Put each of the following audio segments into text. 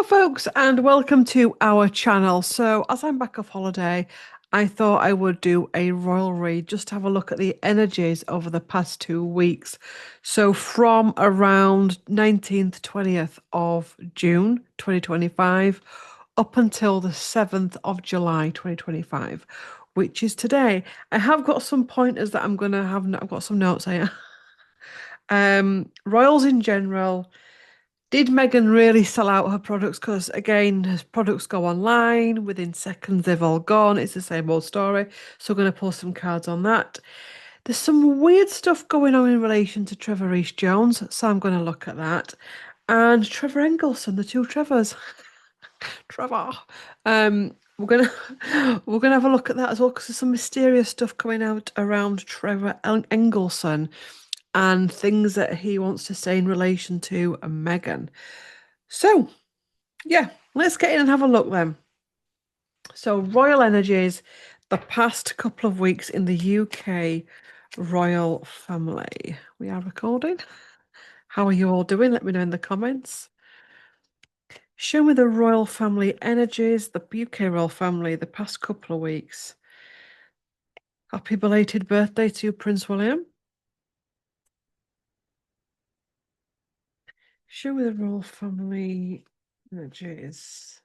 folks, and welcome to our channel. So, as I'm back off holiday, I thought I would do a royal read just to have a look at the energies over the past 2 weeks. So, from around 19th, 20th of June 2025 up until the 7th of July 2025, which is today. I have got some pointers that I'm going to have. I've got some notes here. Royals in general. Did Meghan really sell out her products? Because again, her products go online within seconds, they've all gone. It's the same old story. So I'm going to post some cards on that. There's some weird stuff going on in relation to Trevor Reese Jones, so I'm going to look at that. And Trevor Engelson, the two Trevors. Trevor. We're gonna have a look at that as well because there's some mysterious stuff coming out around Trevor Engelson and things that he wants to say in relation to Meghan. So, yeah, let's get in and have a look then. So, royal energies, the past couple of weeks in the UK royal family. We are recording. How are you all doing? Let me know in the comments. Show me the royal family energies, the UK royal family, the past couple of weeks. Happy belated birthday to you, Prince William. Show me the royal family energies.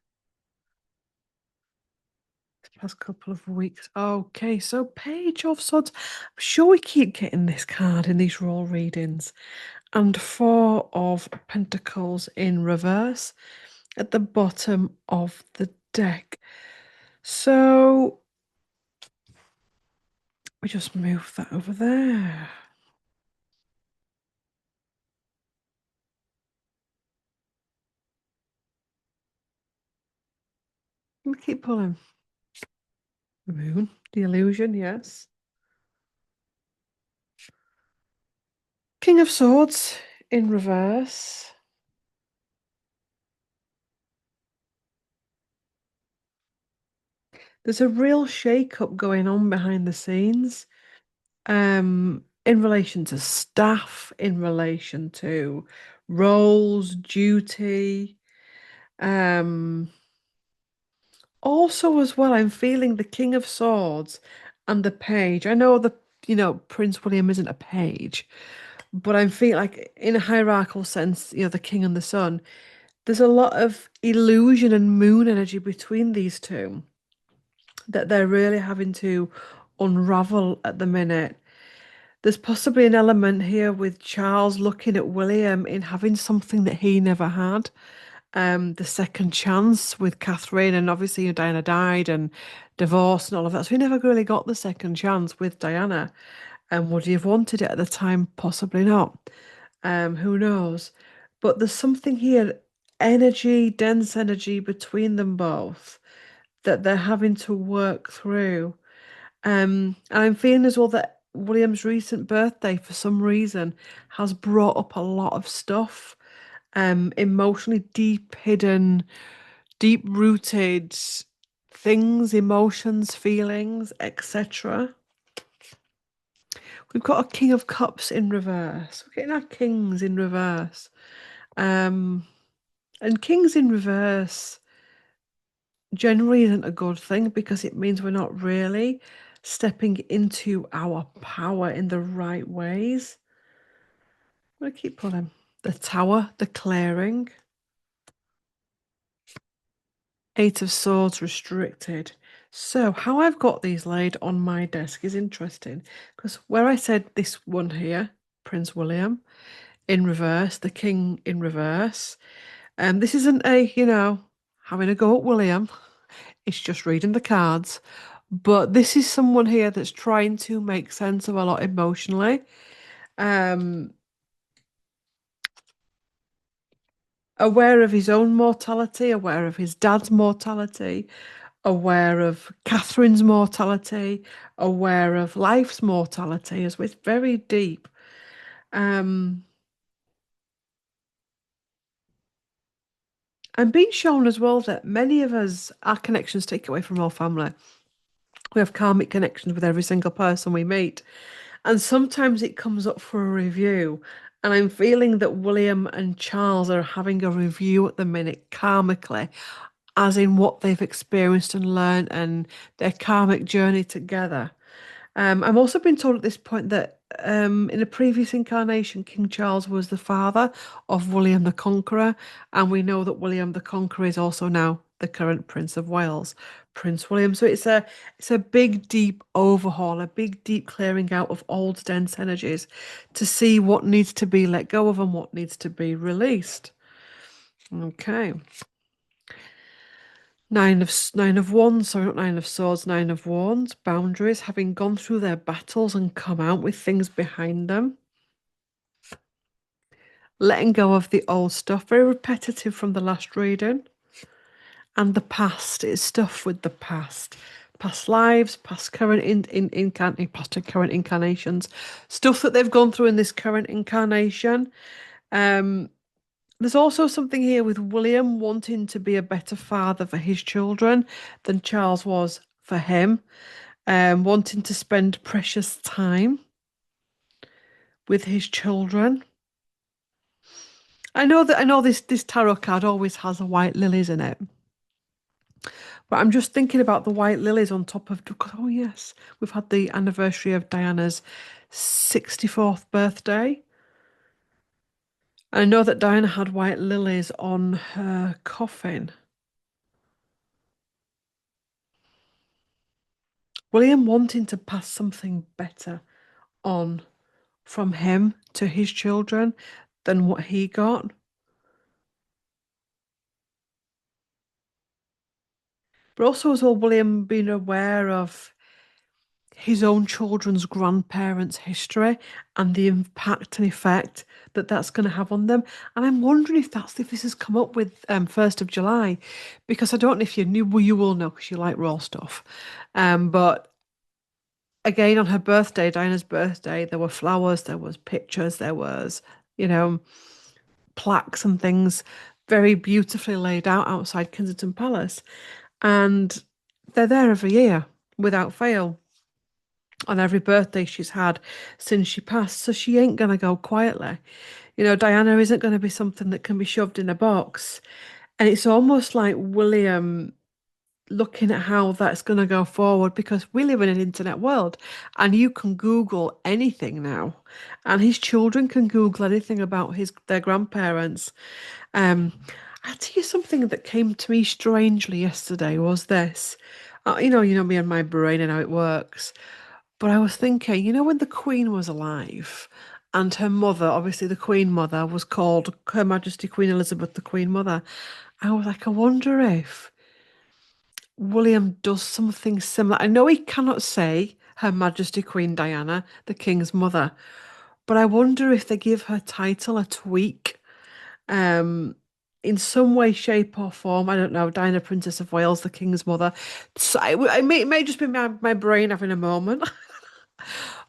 Past couple of weeks. Okay, so Page of Swords. I'm sure we keep getting this card in these royal readings. And Four of Pentacles in reverse at the bottom of the deck. So we just move that over there. We keep pulling. The moon, the illusion, yes. King of Swords in reverse. There's a real shake-up going on behind the scenes. In relation to staff, in relation to roles, duty. Also as well, I'm feeling the King of Swords and the Page. I know Prince William isn't a page, but I'm feeling like in a hierarchical sense, the King and the Sun, there's a lot of illusion and moon energy between these two that they're really having to unravel at the minute. There's possibly an element here with Charles looking at William in having something that he never had. The second chance with Catherine, and obviously Diana died and divorce and all of that. So he never really got the second chance with Diana. And would he have wanted it at the time? Possibly not. Who knows? But there's something here, energy, dense energy between them both that they're having to work through. And I'm feeling as well that William's recent birthday, for some reason, has brought up a lot of stuff, emotionally deep, hidden, deep rooted things, emotions, feelings, etc. We've got a King of Cups in reverse. We're getting our kings in reverse. And kings in reverse generally isn't a good thing because it means we're not really stepping into our power in the right ways. I'm going to keep pulling. The Tower, the clearing. Eight of Swords restricted. So how I've got these laid on my desk is interesting because where I said this one here, Prince William in reverse, the King in reverse. This isn't having a go at William. It's just reading the cards. But this is someone here that's trying to make sense of a lot emotionally. Aware of his own mortality, aware of his dad's mortality, aware of Catherine's mortality, aware of life's mortality, as it's very deep. I'm being shown as well that many of us, our connections take away from our family. We have karmic connections with every single person we meet. And sometimes it comes up for a review. And I'm feeling that William and Charles are having a review at the minute, karmically, as in what they've experienced and learned and their karmic journey together. I've also been told at this point that in a previous incarnation, King Charles was the father of William the Conqueror, and we know that William the Conqueror is also now the current Prince of Wales, Prince William. So it's a big, deep overhaul, a big, deep clearing out of old, dense energies to see what needs to be let go of and what needs to be released. Okay. Nine of wands, sorry, not nine of swords, nine of wands, boundaries, having gone through their battles and come out with things behind them. Letting go of the old stuff, very repetitive from the last reading. And the past, it's stuff with the past. Past lives, past current past and current incarnations, stuff that they've gone through in this current incarnation. Um, There's also something here with William wanting to be a better father for his children than Charles was for him, wanting to spend precious time with his children. I know this tarot card always has the white lilies in it, but I'm just thinking about the white lilies on top of. Oh yes, we've had the anniversary of Diana's 64th birthday. I know that Diana had white lilies on her coffin. William wanting to pass something better on from him to his children than what he got. But also as well, William being aware of his own children's grandparents' history and the impact and effect that that's going to have on them. And I'm wondering if this has come up with 1st of July, because I don't know if you knew, well, you will know because you like raw stuff. But again, on her birthday, Diana's birthday, there were flowers, there was pictures, there was, you know, plaques and things very beautifully laid out outside Kensington Palace. And they're there every year without fail on every birthday she's had since she passed. So she ain't going to go quietly. Diana isn't going to be something that can be shoved in a box. And it's almost like William looking at how that's going to go forward, because we live in an internet world and you can Google anything now, and his children can Google anything about their grandparents. Um, I'll tell you something that came to me strangely yesterday was this. You know me and my brain and how it works. But I was thinking, when the Queen was alive and her mother, obviously the Queen Mother, was called Her Majesty Queen Elizabeth, the Queen Mother. I was like, I wonder if William does something similar. I know he cannot say Her Majesty Queen Diana, the King's mother, but I wonder if they give her title a tweak, um, in some way, shape, or form. I don't know. Diana, Princess of Wales, the King's mother. So it may just be my brain having a moment.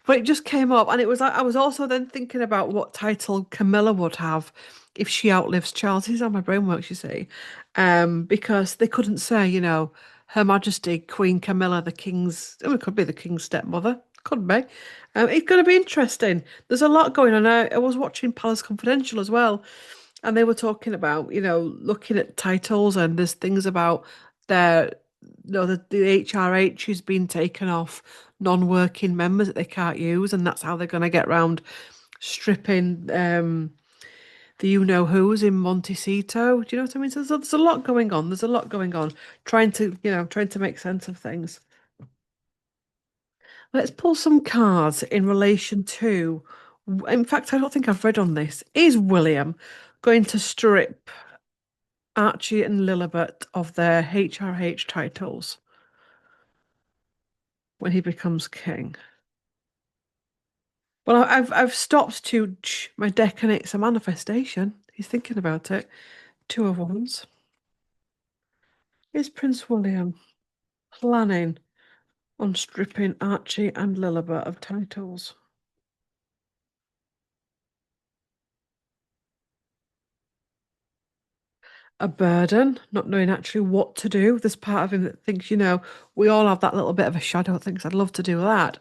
But it just came up, and it was like I was also then thinking about what title Camilla would have if she outlives Charles. This is how my brain works, you see. Because they couldn't say, Her Majesty Queen Camilla, the King's. Oh, it could be the King's stepmother. Could be. It's going to be interesting. There's a lot going on. I was watching Palace Confidential as well, and they were talking about, looking at titles, and there's things about their, the HRH has been taken off non-working members that they can't use, and that's how they're going to get round stripping the you-know-who's in Montecito. Do you know what I mean? So there's a lot going on. There's a lot going on. Trying to make sense of things. Let's pull some cards in relation to. In fact, I don't think I've read on this. Is William going to strip Archie and Lilibet of their HRH titles when he becomes king? Well, I've stopped to my deck, and it's a manifestation. He's thinking about it. Two of Wands. Is Prince William planning on stripping Archie and Lilibet of titles? A burden, not knowing actually what to do. There's part of him that thinks, we all have that little bit of a shadow that thinks I'd love to do that.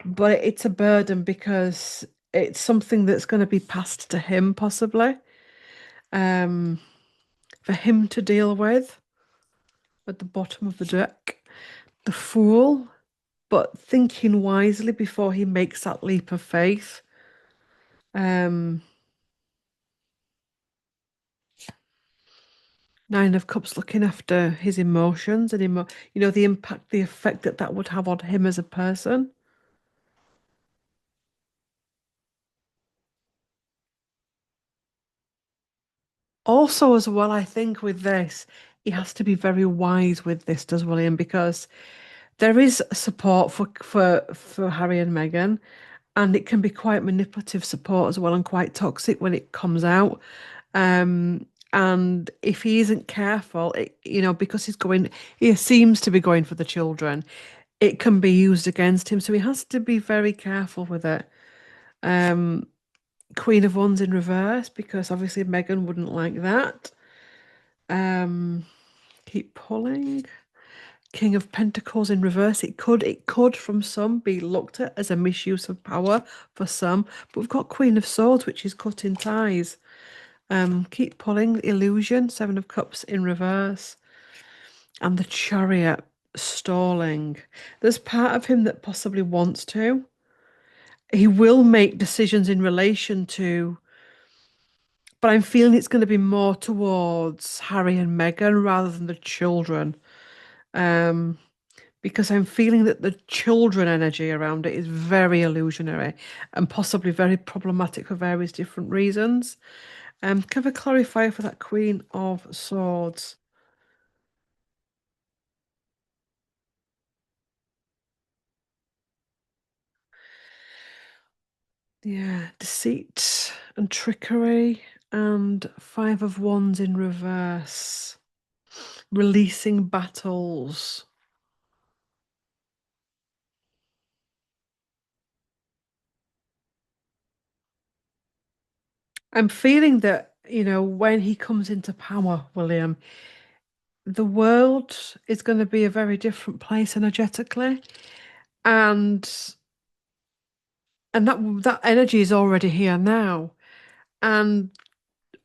But it's a burden because it's something that's going to be passed to him, possibly, um, for him to deal with at the bottom of the deck. The Fool, but thinking wisely before he makes that leap of faith. Um, Nine of Cups, looking after his emotions and the impact, the effect that that would have on him as a person. Also, as well, I think with this, he has to be very wise with this, does William, because there is support for Harry and Meghan, and it can be quite manipulative support as well, and quite toxic when it comes out. And if he isn't careful, because he seems to be going for the children, it can be used against him. So he has to be very careful with it. Um, Queen of Wands in reverse, because obviously Meghan wouldn't like that. Um, keep pulling. King of Pentacles in reverse. It could from some be looked at as a misuse of power for some, but we've got Queen of Swords, which is cutting ties. Keep pulling. Illusion, Seven of Cups in reverse, and the Chariot stalling. There's part of him that possibly wants to. He will make decisions in relation to, but I'm feeling it's going to be more towards Harry and Meghan rather than the children. Um, because I'm feeling that the children energy around it is very illusionary and possibly very problematic for various different reasons. Can I clarify for that Queen of Swords? Yeah, deceit and trickery and Five of Wands in reverse. Releasing battles. I'm feeling that, when he comes into power, William, the world is going to be a very different place energetically. And that energy is already here now. And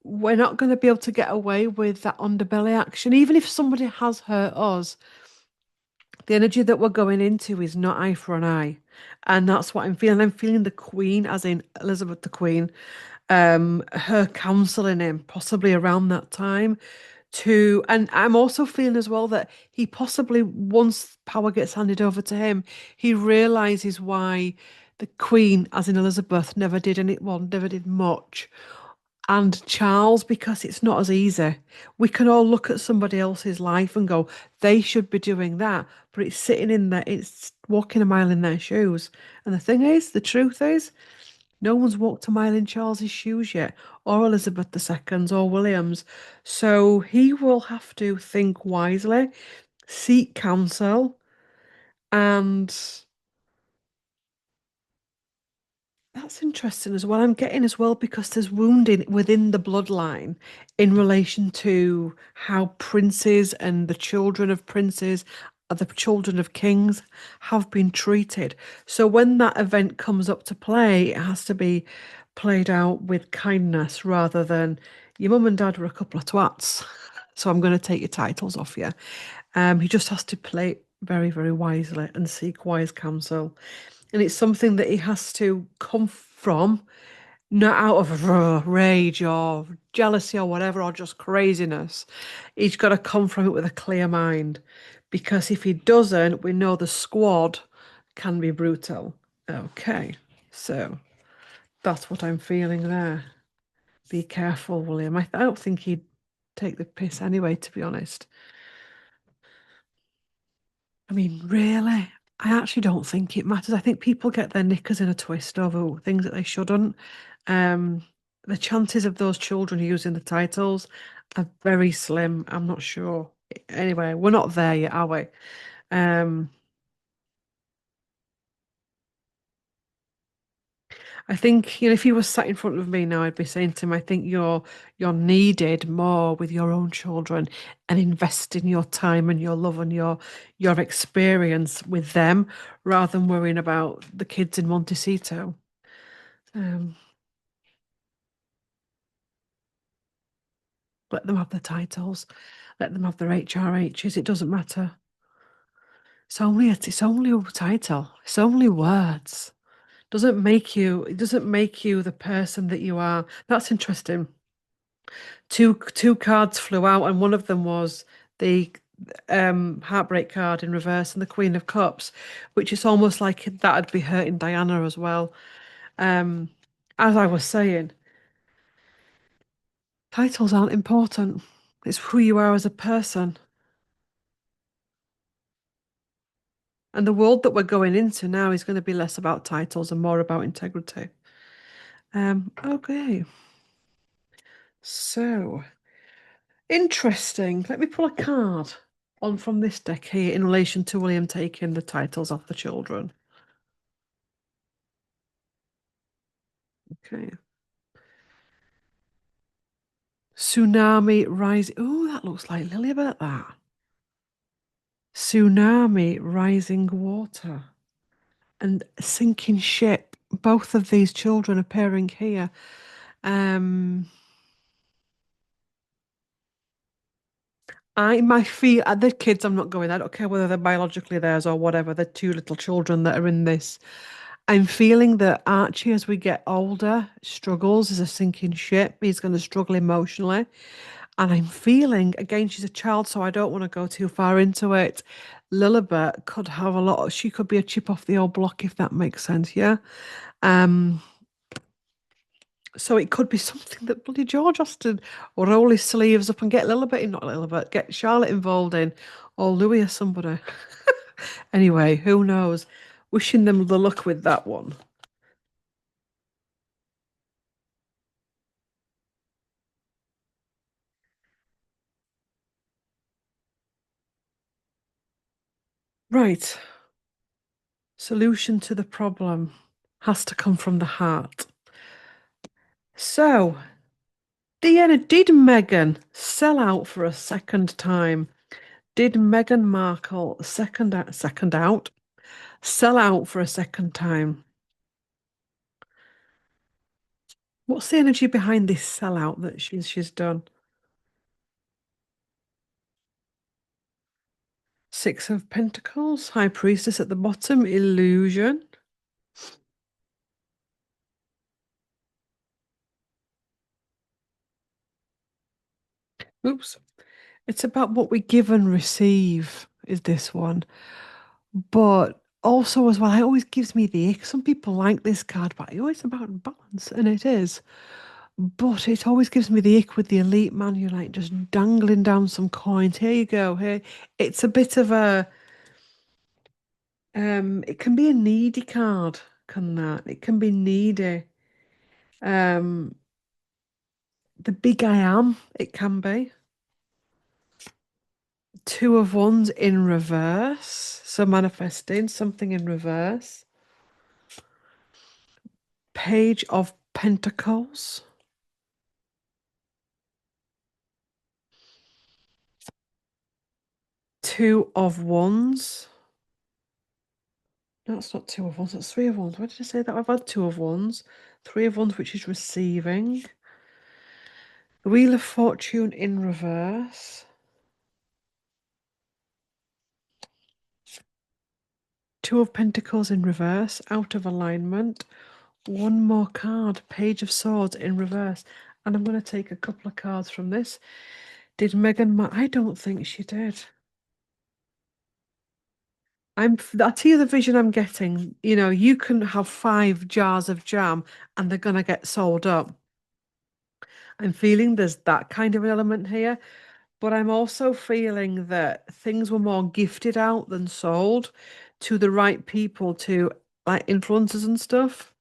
we're not going to be able to get away with that underbelly action. Even if somebody has hurt us, the energy that we're going into is not eye for an eye. And that's what I'm feeling. I'm feeling the Queen, as in Elizabeth the Queen, her counseling him possibly around that time and I'm also feeling as well that he possibly, once power gets handed over to him, he realizes why the Queen, as in Elizabeth, never did much. And Charles, because it's not as easy. We can all look at somebody else's life and go, they should be doing that, but it's sitting in there, it's walking a mile in their shoes. And the truth is, no one's walked a mile in Charles's shoes yet, or Elizabeth II's, or William's. So he will have to think wisely, seek counsel, and that's interesting as well. I'm getting as well because there's wounding within the bloodline in relation to how princes and the children of princes, the children of kings, have been treated. So when that event comes up to play, it has to be played out with kindness rather than your mum and dad were a couple of twats. So I'm going to take your titles off you. He just has to play it very, very wisely and seek wise counsel. And it's something that he has to come from, not out of rage or jealousy or whatever, or just craziness. He's got to come from it with a clear mind. Because if he doesn't, we know the squad can be brutal. Okay, so that's what I'm feeling there. Be careful, William. I don't think he'd take the piss anyway, to be honest. I mean, really? I actually don't think it matters. I think people get their knickers in a twist over things that they shouldn't. Um, the chances of those children using the titles are very slim. I'm not sure. Anyway, we're not there yet, are we? Um, I think, if he was sat in front of me now, I'd be saying to him, I think you're needed more with your own children and invest in your time and your love and your experience with them rather than worrying about the kids in Montecito. Um, let them have the titles. Let them have their HRHs. It doesn't matter. It's only a title. It's only words. It doesn't make you the person that you are. That's interesting. Two cards flew out, and one of them was the heartbreak card in reverse and the Queen of Cups, which is almost like that'd be hurting Diana as well. Um, as I was saying, titles aren't important. It's who you are as a person. And the world that we're going into now is going to be less about titles and more about integrity. Okay. So interesting. Let me pull a card on from this deck here in relation to William taking the titles off the children. Okay. Tsunami rising. Oh, that looks like Lilibet, that. Tsunami, rising water, and sinking ship. Both of these children appearing here. Um, my feet, the kids, I'm not going. I don't care whether they're biologically theirs or whatever. They're two little children that are in this. I'm feeling that Archie, as we get older, struggles as a sinking ship. He's going to struggle emotionally. And I'm feeling, again, she's a child, so I don't want to go too far into it. Lilibet could have she could be a chip off the old block, if that makes sense, yeah? Um, so it could be something that bloody George has to roll his sleeves up and get Lilibet in, not Lilibet, get Charlotte involved in, or Louis or somebody. Anyway, who knows? Wishing them the luck with that one. Right. Solution to the problem has to come from the heart. So, Deanna, did Meghan sell out for a second time? Did Meghan Markle second out, sell out for a second time? What's the energy behind this sellout that she's done? Six of Pentacles, High Priestess at the bottom, illusion. Oops. It's about what we give and receive, is this one. But also, as well, it always gives me the ick. Some people like this card, but it's always about balance, and it is. But it always gives me the ick with the elite man. You're like just dangling down some coins. Here you go. Here, it's a bit of a. It can be a needy card. Can that? It can be needy. Um, the big I am. It can be. Two of Wands in reverse. So manifesting something in reverse. Page of Pentacles. Two of Wands. No, it's not two of Wands. That's three of Wands. Why did I say that? I've had two of Wands. Three of Wands, which is receiving. The Wheel of Fortune in reverse. Two of Pentacles in reverse, out of alignment. One more card, Page of Swords in reverse. And I'm going to take a couple of cards from this. Did I don't think she did. I'll tell you the vision I'm getting. You know, you can have 5 jars of jam and they're going to get sold up. I'm feeling there's that kind of an element here. But I'm also feeling that things were more gifted out than sold to the right people, to like influencers and stuff.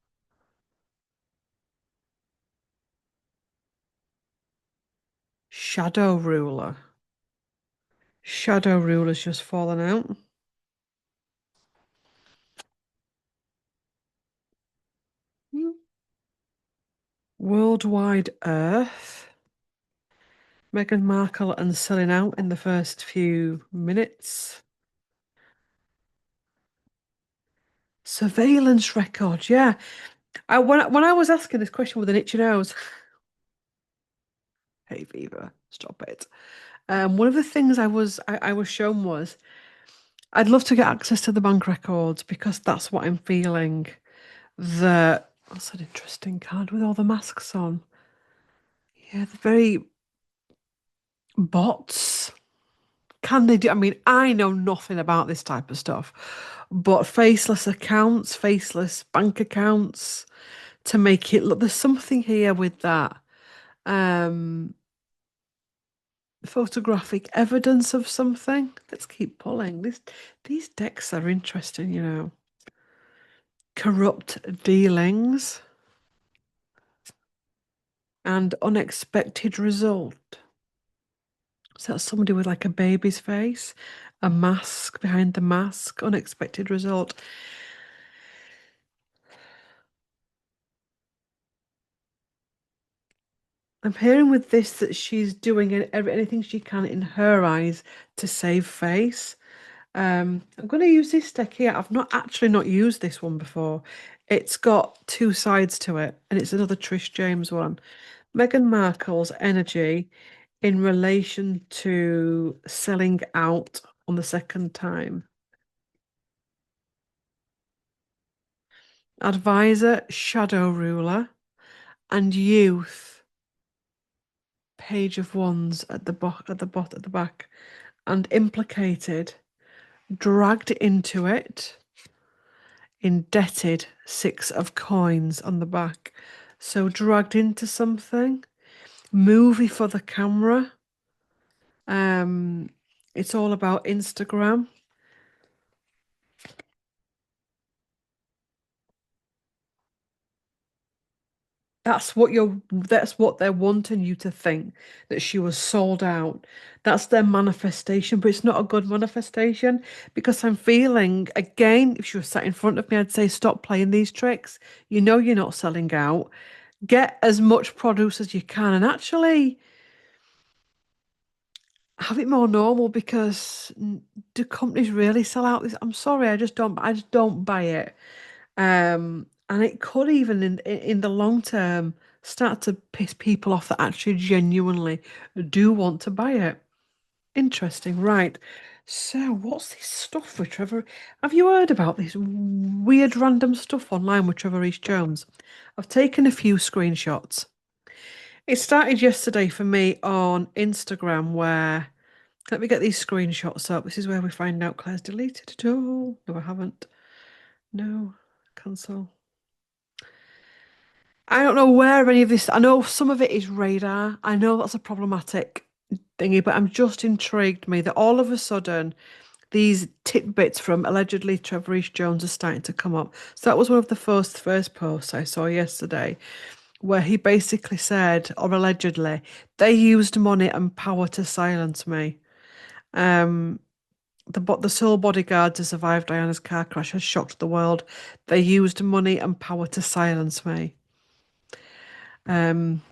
Shadow ruler. Shadow ruler's just fallen out. Worldwide Earth. Meghan Markle and selling out in the first few minutes. Surveillance record, yeah. When I was asking this question with an itchy nose, hey Viva, stop it. One of the things I was shown was I'd love to get access to the bank records because that's what I'm feeling. That's an interesting card with all the masks on. Yeah, the very bots. Can they do? I mean, I know nothing about this type of stuff, but faceless accounts, faceless bank accounts to make it look. There's something here with that. Um, Photographic evidence of something. Let's keep pulling. These decks are interesting, you know. Corrupt dealings and unexpected result. So that's somebody with like a baby's face, a mask behind the mask, unexpected result. I'm hearing with this that she's doing anything she can in her eyes to save face. I'm going to use this deck here. I've not used this one before. It's got two sides to it, and it's another Trish James one. Meghan Markle's energy in relation to selling out on the second time. Advisor, shadow ruler, and youth, page of wands at the back, and implicated, dragged into it, indebted, six of coins on the back. So dragged into something, movie for the camera. Um, it's all about Instagram. That's what they're wanting you to think, that she was sold out. That's their manifestation, but it's not a good manifestation because I'm feeling again, if she was sat in front of me, I'd say stop playing these tricks. You know you're not selling out. Get as much produce as you can and actually have it more normal because do companies really sell out this? I'm sorry, I just don't buy it. And it could even in the long term start to piss people off that actually genuinely do want to buy it. Interesting, right? So, what's this stuff with Trevor? Have you heard about this weird random stuff online with Trevor Reese Jones? I've taken a few screenshots. It started yesterday for me on Instagram where let me get these screenshots up. This is where we find out Claire's deleted it all. No, I haven't. No, cancel. I don't know where any of this. I know some of it is radar. I know that's a problematic thingy, but I'm just intrigued me that all of a sudden these tidbits from allegedly Trevor Reese Jones are starting to come up. So that was one of the first posts I saw yesterday, where he basically said, or allegedly, they used money and power to silence me. Um, the sole bodyguard to survive Diana's car crash has shocked the world. They used money and power to silence me. Um,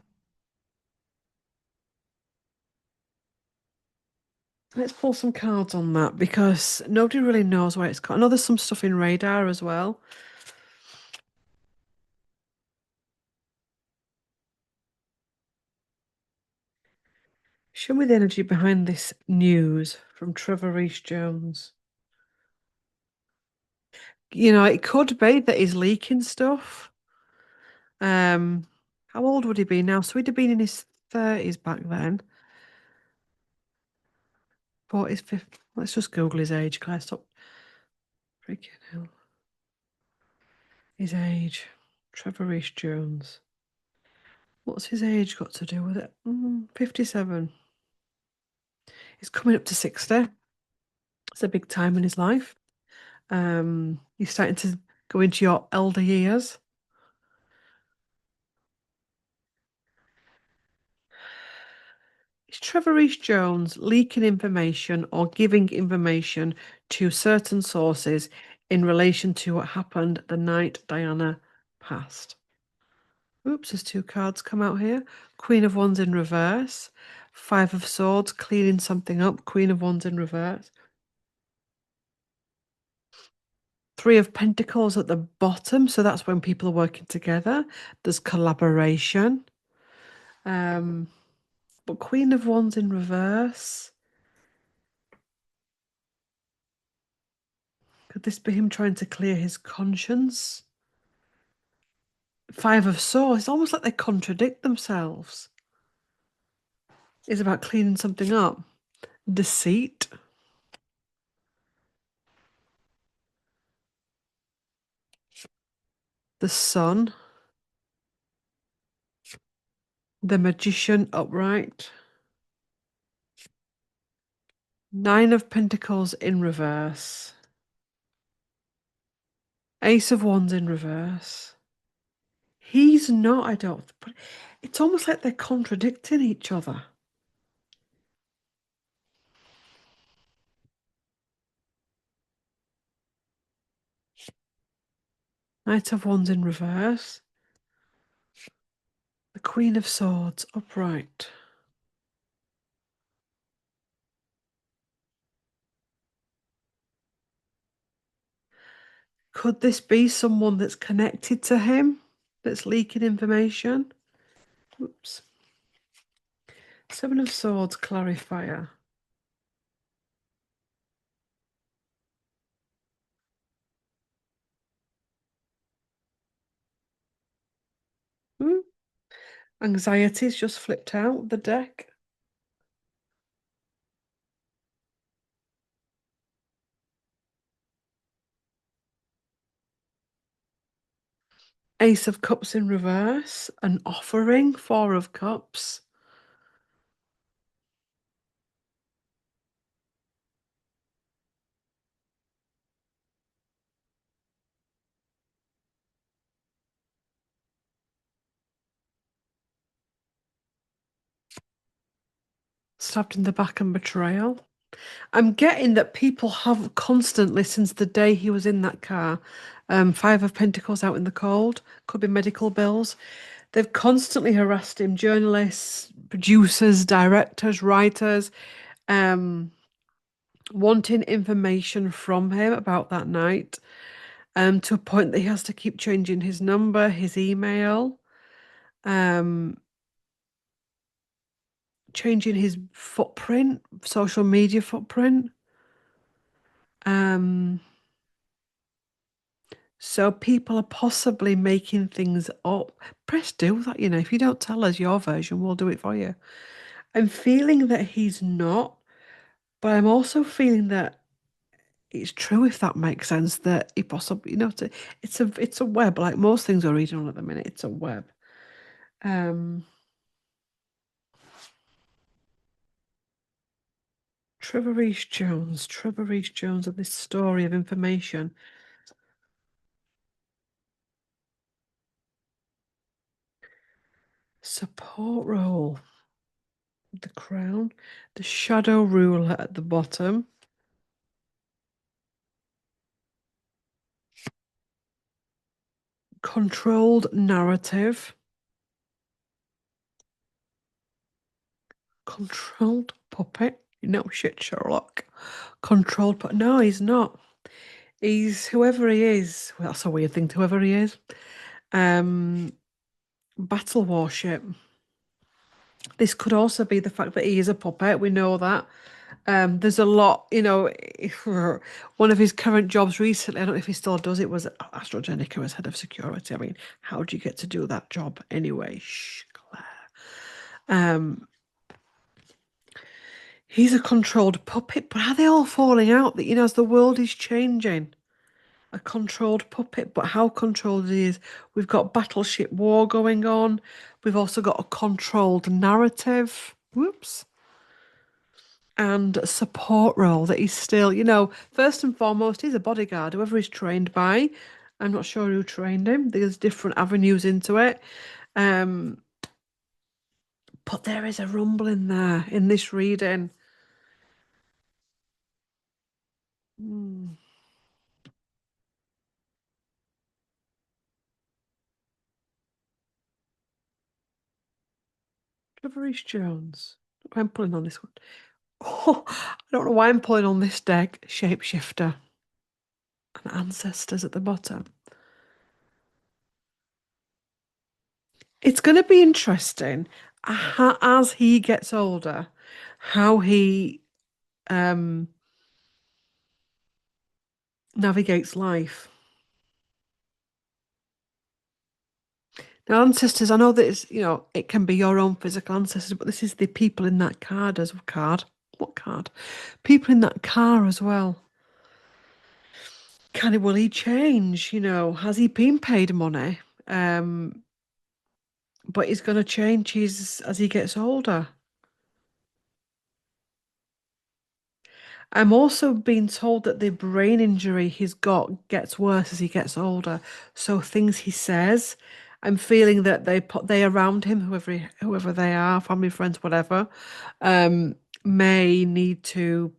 let's pull some cards on that because nobody really knows where it's got. I know there's some stuff in radar as well. Show me the energy behind this news from Trevor Reese Jones. You know, it could be that he's leaking stuff. Um, how old would he be now? So he'd have been in his 30s back then. 40s, 50s. Let's just Google his age, Claire. Stop freaking hell. His age. Trevor Reese Jones. What's his age got to do with it? 57. He's coming up to 60. It's a big time in his life. You're starting to go into your elder years. Is Trevor Reese Jones leaking information or giving information to certain sources in relation to what happened the night Diana passed? Oops, there's two cards come out here. Queen of Wands in reverse. Five of Swords, cleaning something up. Queen of Wands in reverse. Three of Pentacles at the bottom, so that's when people are working together. There's collaboration. Um, but Queen of Wands in reverse. Could this be him trying to clear his conscience? Five of Swords. It's almost like they contradict themselves. It's about cleaning something up. Deceit. The Sun. The Magician upright. Nine of Pentacles in reverse. Ace of Wands in reverse. He's not, I don't, but it's almost like they're contradicting each other. Knight of Wands in reverse. The Queen of Swords upright. Could this be someone that's connected to him, that's leaking information? Oops. Seven of Swords clarifier. Hmm? Anxiety's just flipped out the deck. Ace of Cups in reverse. An offering. Four of Cups. Stabbed in the back and betrayal. I'm getting that people have constantly, since the day he was in that car, Five of Pentacles out in the cold, could be medical bills. They've constantly harassed him, journalists, producers, directors, writers, um, wanting information from him about that night, to a point that he has to keep changing his number, his email, um, changing his footprint, social media footprint. Um, So people are possibly making things up. Press do that, if you don't tell us your version, we'll do it for you. I'm feeling that he's not, but I'm also feeling that it's true, if that makes sense, that he possibly, it's a web, like most things we're reading on at the minute, it's a web. Um, Trevor Reese Jones, and this story of information. Support role, the crown, the shadow ruler at the bottom. Controlled narrative. Controlled puppet. No shit, Sherlock. Controlled puppet. No, he's not. He's whoever he is. Well, that's a weird thing, whoever he is. Um, Battle warship. This could also be the fact that he is a puppet. We know that. There's a lot, one of his current jobs recently, I don't know if he still does it, was AstraZeneca as head of security. I mean, how do you get to do that job anyway? Shh, Claire. Um, He's a controlled puppet, but are they all falling out that, as the world is changing? A controlled puppet, but how controlled it is. We've got battleship war going on. We've also got a controlled narrative. Whoops. And support role that he's still, first and foremost, he's a bodyguard, whoever he's trained by. I'm not sure who trained him. There's different avenues into it. Um, but there is a rumble in there in this reading. Hmm. Trevor Reese Jones. I'm pulling on this one. Oh, I don't know why I'm pulling on this deck. Shapeshifter. and ancestors at the bottom. It's going to be interesting as he gets older, how he um, navigates life. Now, ancestors, I know that it can be your own physical ancestors, but this is the people in that card. What card? People in that car as well. Will he change? Has he been paid money? Um, but he's going to change as he gets older. I'm also being told that the brain injury he's got gets worse as he gets older. So things he says, I'm feeling that they around him, whoever they are, family, friends, whatever, um, may need to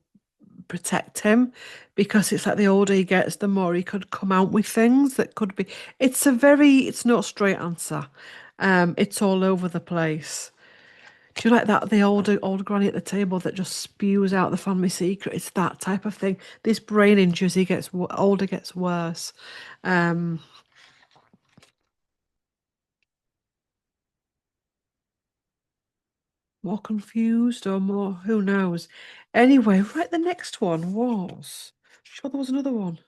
protect him because it's like the older he gets, the more he could come out with things that could be. It's not a straight answer. It's all over the place. Do you like that? The old granny at the table that just spews out the family secret. It's that type of thing. This brain injury as he gets older gets worse. Um, more confused or more, who knows? Anyway, right, the next one was. Sure, there was another one.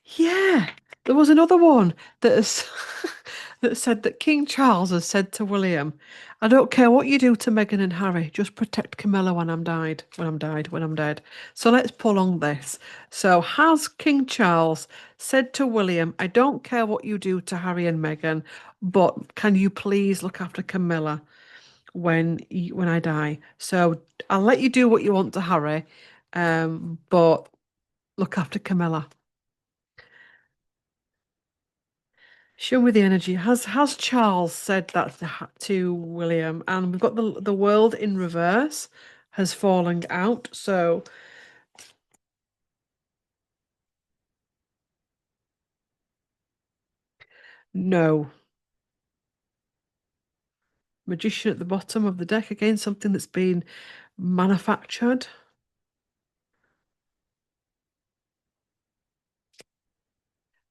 Yeah, there was another one that has, that said that King Charles has said to William, "I don't care what you do to Meghan and Harry, just protect Camilla when I'm dead." So let's pull on this. So has King Charles said to William, "I don't care what you do to Harry and Meghan, but can you please look after Camilla when I die? So I'll let you do what you want to Harry, but look after Camilla." Show me the energy. Has Charles said that to William? And we've got the world in reverse has fallen out. So no. Magician at the bottom of the deck again, something that's been manufactured.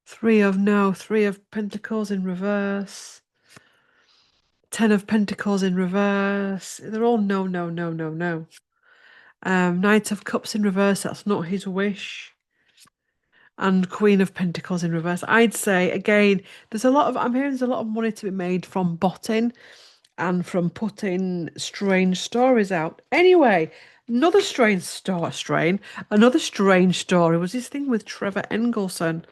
Three of no, three of Pentacles in reverse. Ten of Pentacles in reverse. They're all no, no, no, no, no. Knight of Cups in reverse. That's not his wish. And Queen of Pentacles in reverse. I'd say again, I'm hearing there's a lot of money to be made from botting and from putting strange stories out. Anyway, another strange story was this thing with Trevor Engelson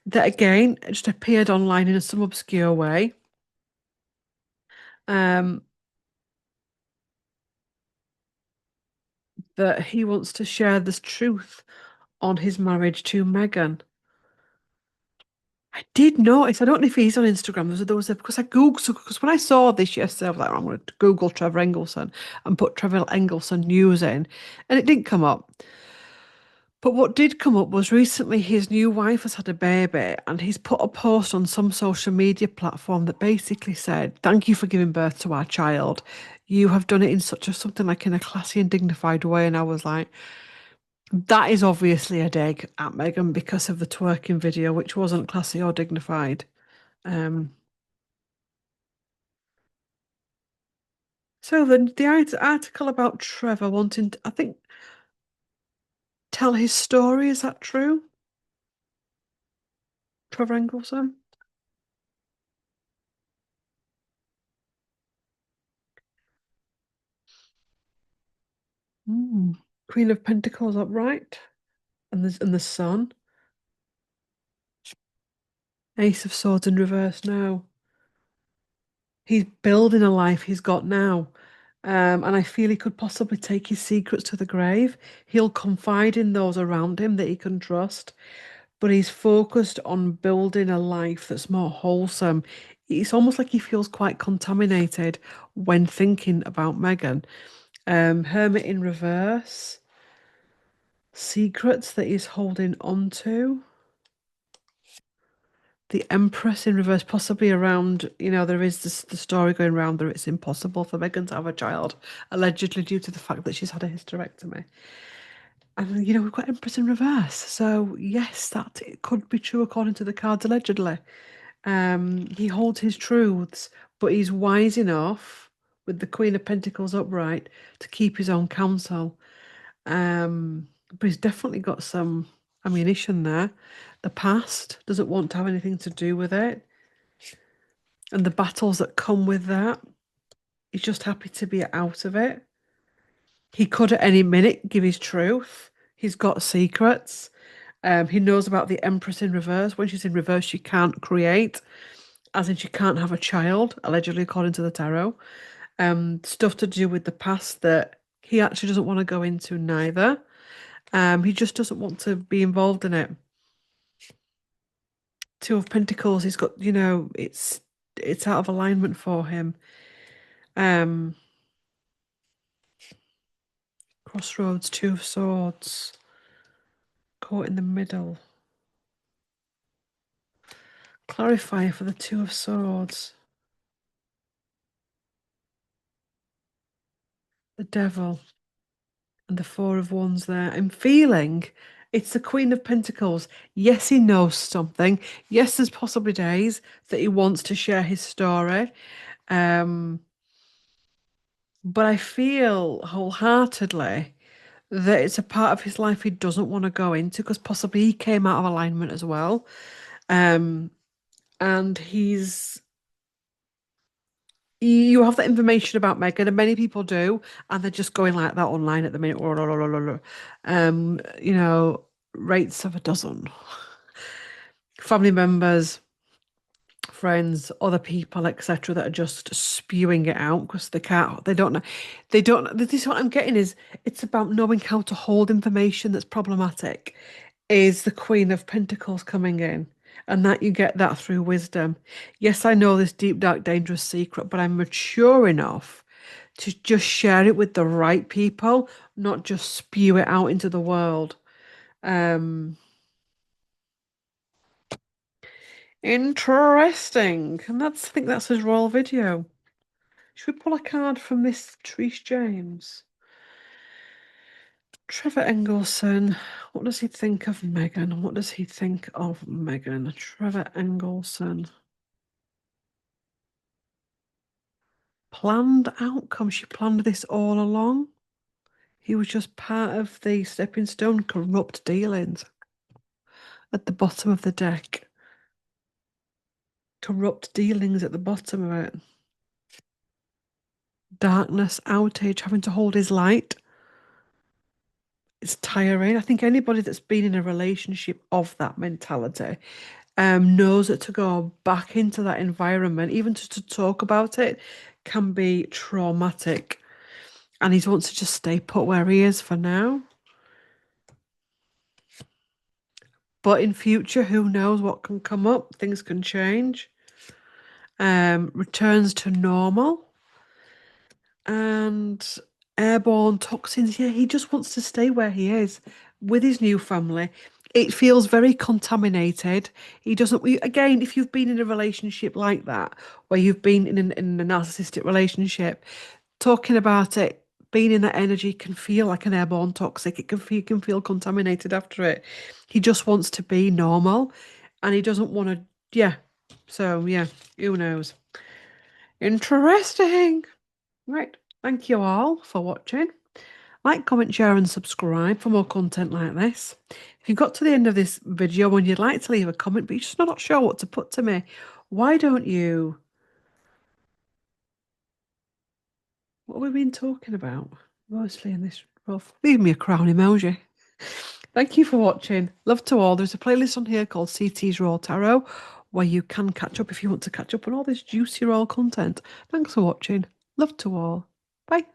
that again just appeared online in some obscure way. Um, that he wants to share this truth on his marriage to Meghan. I did notice. I don't know if he's on Instagram. There was a because I googled because when I saw this yesterday, I was like, I'm going to Google Trevor Engelson and put Trevor Engelson news in, and it didn't come up. But what did come up was recently his new wife has had a baby, and he's put a post on some social media platform that basically said, "Thank you for giving birth to our child. You have done it in such a something like in a classy and dignified way." And I was like, that is obviously a dig at Meghan because of the twerking video, which wasn't classy or dignified. Um, so the article about Trevor wanting to, I think, tell his story, is that true? Trevor Engelson? Mm. Queen of Pentacles upright, and the Sun. Ace of Swords in reverse now. He's building a life he's got now. And I feel he could possibly take his secrets to the grave. He'll confide in those around him that he can trust, but he's focused on building a life that's more wholesome. It's almost like he feels quite contaminated when thinking about Meghan. Hermit in reverse, secrets that he's holding on to. The Empress in reverse, possibly around, there is the story going around that it's impossible for Meghan to have a child, allegedly due to the fact that she's had a hysterectomy. And we've got Empress in reverse. So yes, that it could be true according to the cards allegedly. He holds his truths, but he's wise enough with the Queen of Pentacles upright to keep his own counsel. But he's definitely got some ammunition there. The past doesn't want to have anything to do with it. And the battles that come with that, he's just happy to be out of it. He could at any minute give his truth. He's got secrets. He knows about the Empress in reverse. When she's in reverse, she can't create, as in she can't have a child, allegedly, according to the tarot. Stuff to do with the past that he actually doesn't want to go into neither. He just doesn't want to be involved in it. Two of Pentacles, he's got, it's out of alignment for him. Um, Crossroads, Two of Swords, caught in the middle. Clarify for the Two of Swords. The Devil and the Four of Wands there. I'm feeling it's the Queen of Pentacles. Yes, he knows something. Yes, there's possibly days that he wants to share his story. Um, but I feel wholeheartedly that it's a part of his life he doesn't want to go into because possibly he came out of alignment as well. Um, and you have that information about Meghan, and many people do, and they're just going like that online at the minute. You know, rates of a dozen. Family members, friends, other people, etc., that are just spewing it out because they don't know, this is what I'm getting is it's about knowing how to hold information that's problematic. Is the Queen of Pentacles coming in? And that you get that through wisdom. Yes, I know this deep, dark, dangerous secret, but I'm mature enough to just share it with the right people, not just spew it out into the world. Um, Interesting. And I think that's his royal video. Should we pull a card from Miss Reese James? Trevor Engelson. What does he think of Meghan? What does he think of Meghan? Trevor Engelson. Planned outcome. She planned this all along. He was just part of the stepping stone corrupt dealings at the bottom of the deck. Corrupt dealings at the bottom of it. Darkness, outage, having to hold his light. It's tiring. I think anybody that's been in a relationship of that mentality knows that to go back into that environment, even to talk about it, can be traumatic. And he wants to just stay put where he is for now. But in future, who knows what can come up? Things can change. Returns to normal. And airborne toxins. Yeah, he just wants to stay where he is with his new family. It feels very contaminated. He doesn't. Again, if you've been in a relationship like that, where you've been in a narcissistic relationship, talking about it, being in that energy can feel like an airborne toxic. You can feel contaminated after it. He just wants to be normal, and he doesn't want to. Yeah. So yeah, who knows? Interesting. Right. Thank you all for watching. Like, comment, share, and subscribe for more content like this. If you've got to the end of this video and you'd like to leave a comment, but you're just not sure what to put to me, why don't you? What have we been talking about? Mostly in this rough. Leave me a crown emoji. Thank you for watching. Love to all. There's a playlist on here called CT's Royal Tarot where you can catch up if you want to catch up on all this juicy royal content. Thanks for watching. Love to all. Bye.